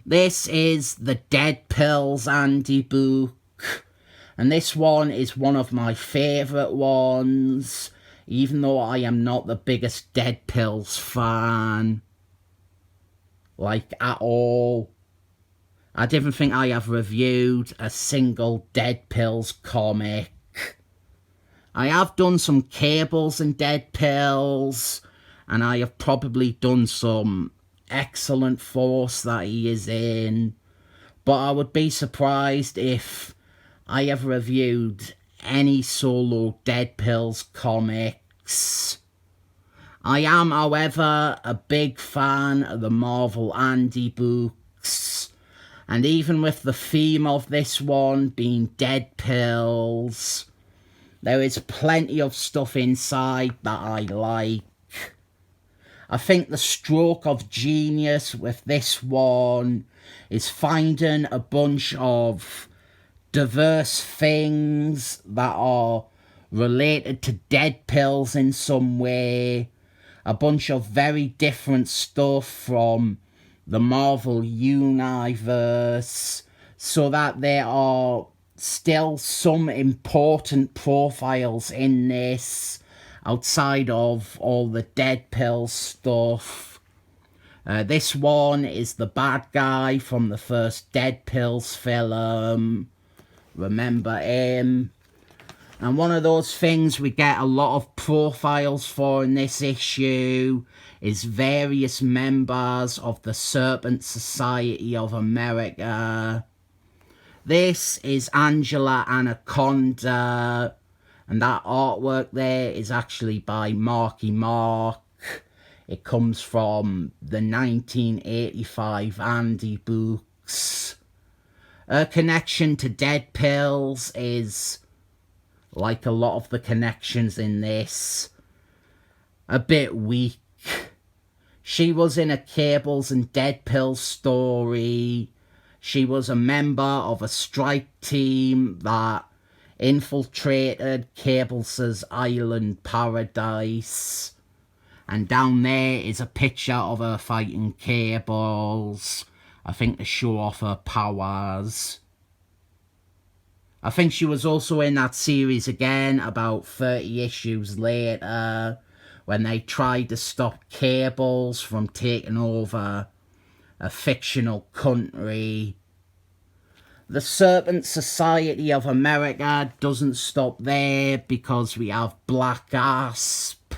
This is the Dead Pills Handbook, and this one is one of my favourite ones, even though I am not the biggest Dead Pills fan, like at all. I didn't think I have reviewed a single Dead Pills comic. I have done some Cables and Dead Pills, and I have probably done some excellent Force that he is in, but I would be surprised if I have reviewed any solo Dead Pills comics. I am, however, a big fan of the Marvel Handbooks, and even with the theme of this one being Dead Pills, there is plenty of stuff inside that I like. I think the stroke of genius with this one is finding a bunch of diverse things that are related to Dead Pills in some way. A bunch of very different stuff from the Marvel Universe, so that there are still some important profiles in this outside of all the Dead Pill stuff. This one is the bad guy from the first Dead Pills film. Remember him? And one of those things we get a lot of profiles for in this issue is various members of the Serpent Society of America. This is Angela Anaconda, and that artwork there is actually by Marky Mark. It comes from the 1985 Andy books. Her connection to Dead Pills is, like a lot of the connections in this, a bit weak. She was in a Cables and Dead Pills story. She was a member of a strike team that infiltrated Cables' island paradise, and down there is a picture of her fighting Cables, I think to show off her powers. I think she was also in that series again about 30 issues later, when they tried to stop Cables from taking over a fictional country. The Serpent Society of America doesn't stop there, because we have Black Asp.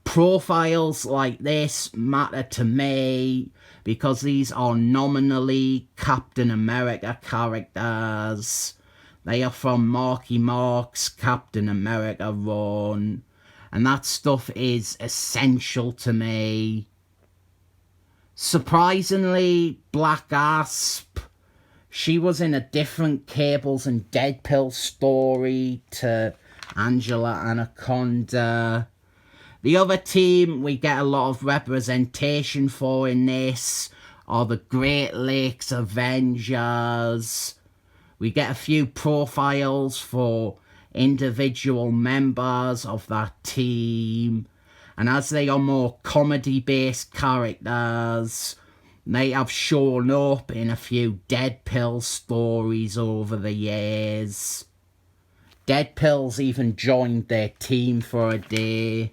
Profiles like this matter to me because these are nominally Captain America characters. They are from Marky Mark's Captain America run, and that stuff is essential to me. Surprisingly, Black Asp, she was in a different Cables and Dead Pill story to Angela Anaconda. The other team we get a lot of representation for in this are the Great Lakes Avengers. We get a few profiles for individual members of that team, and as they are more comedy-based characters, they have shown up in a few Dead Pill stories over the years. Dead Pills even joined their team for a day.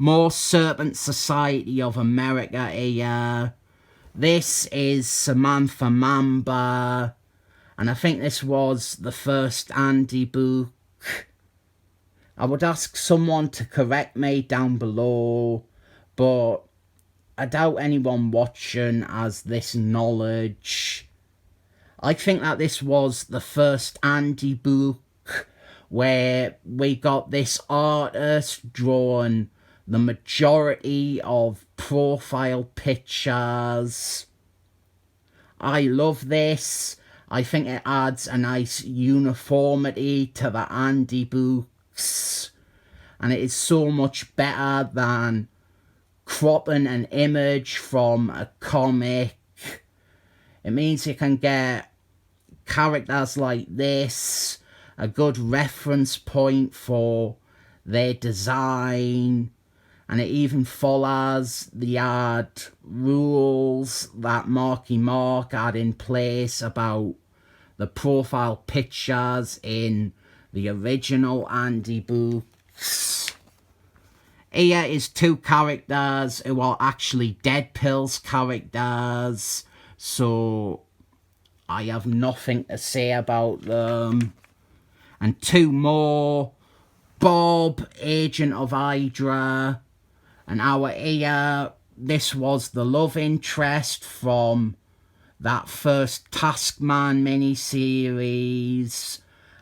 More Serpent Society of America here. This is Samantha Mamba, and I think this was the first Andy book. I would ask someone to correct me down below, but I doubt anyone watching has this knowledge. I think that this was the first Andy book where we got this artist drawing the majority of profile pictures. I love this. I think it adds a nice uniformity to the Andy books, and it is so much better than cropping an image from a comic. It means you can get characters like this, a good reference point for their design, And it even follows the ad rules that Marky Mark had in place about the profile pictures in the original Andy books. Here is two characters who are actually Deadpool's characters, so I have nothing to say about them. And two more, Bob, Agent of Hydra, and our here, this was the love interest from that first Taskman miniseries.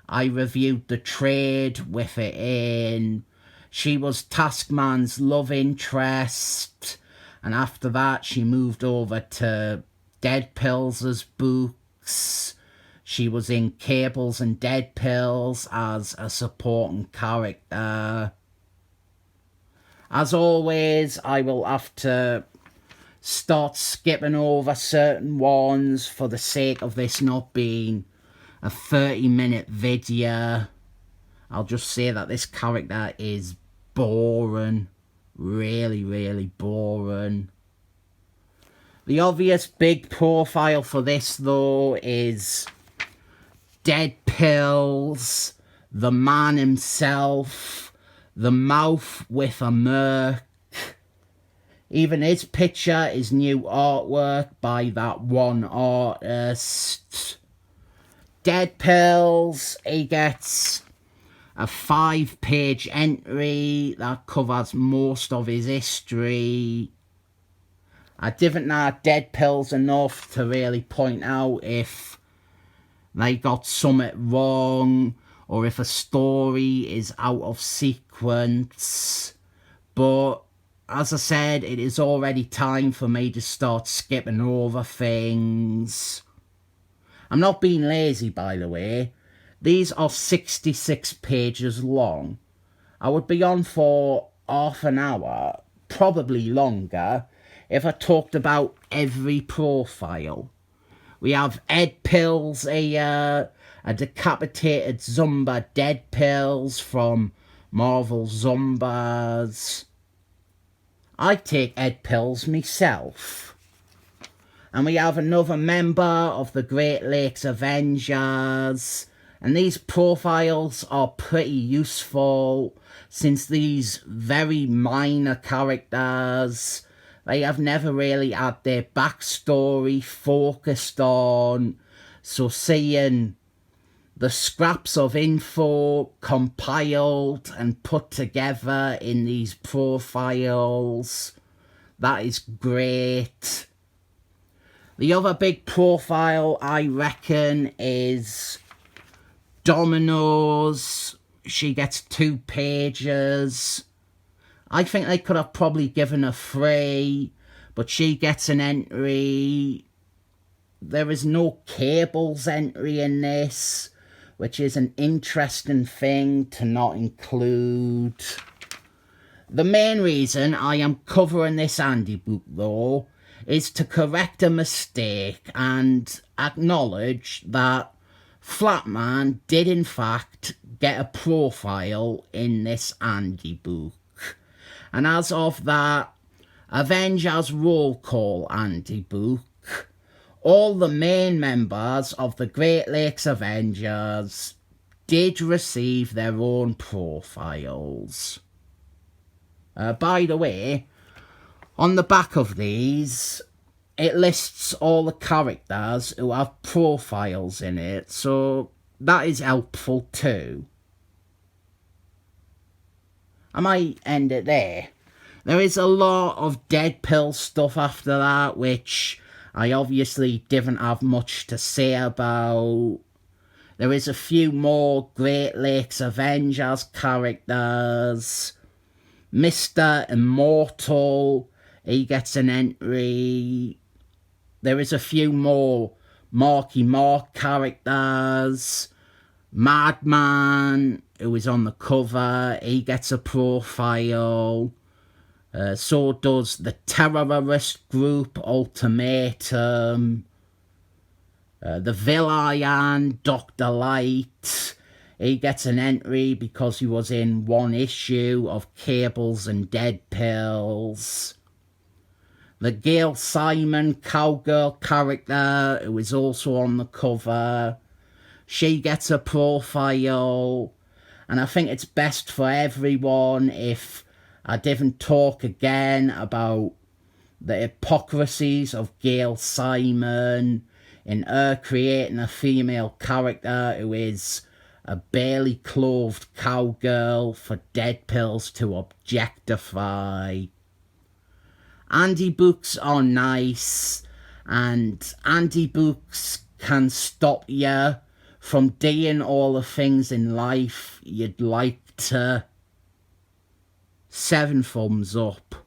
I reviewed the trade with it in. She was Taskman's love interest, and after that she moved over to Deadpool's books. She was in Cables and Deadpool's as a supporting character. As always, I will have to start skipping over certain ones for the sake of this not being a 30-minute video. I'll just say that this character is boring. Really, really boring. The obvious big profile for this, though, is Deadpool's, the man himself, the mouth with a merc. Even his picture is new artwork by that one artist. Deadpool's, he gets a 5-page entry that covers most of his history. I didn't know Deadpool's enough to really point out if they got something wrong or if a story is out of sequence. But as I said, it is already time for me to start skipping over things. I'm not being lazy, by the way. These are 66 pages long. I would be on for half an hour, probably longer, if I talked about every profile. We have Ed Pills here, a decapitated Zumba Dead Pills from Marvel Zombies. I take Ed Pills myself. And we have another member of the Great Lakes Avengers. And these profiles are pretty useful since these very minor characters, they have never really had their backstory focused on. So seeing the scraps of info compiled and put together in these profiles, that is great. The other big profile, I reckon, is Domino's. She gets 2 pages. I think they could have probably given her 3, but she gets an entry. There is no Cables entry in this, which is an interesting thing to not include. The main reason I am covering this Andy book, though, is to correct a mistake and acknowledge that Flatman did in fact get a profile in this Andy book. And as of that Avengers Roll Call Andy book, all the main members of the Great Lakes Avengers did receive their own profiles. By the way, on the back of these, it lists all the characters who have profiles in it, so that is helpful too. I might end it there. There is a lot of Deadpool stuff after that, which I obviously didn't have much to say about. There is a few more Great Lakes Avengers characters. Mr. Immortal, he gets an entry. There is a few more Marky Mark characters. Madman, who is on the cover, he gets a profile. So does the terrorist group Ultimatum. The villain, Dr. Light, He gets an entry because he was in one issue of Cables and Dead Pills. The Gail Simon cowgirl character, who is also on the cover, she gets a profile, and I think it's best for everyone if I didn't talk again about the hypocrisies of Gail Simon in her creating a female character who is a barely clothed cowgirl for Dead Pills to objectify. Indie books are nice, and indie books can stop you from doing all the things in life you'd like to. 7 thumbs up.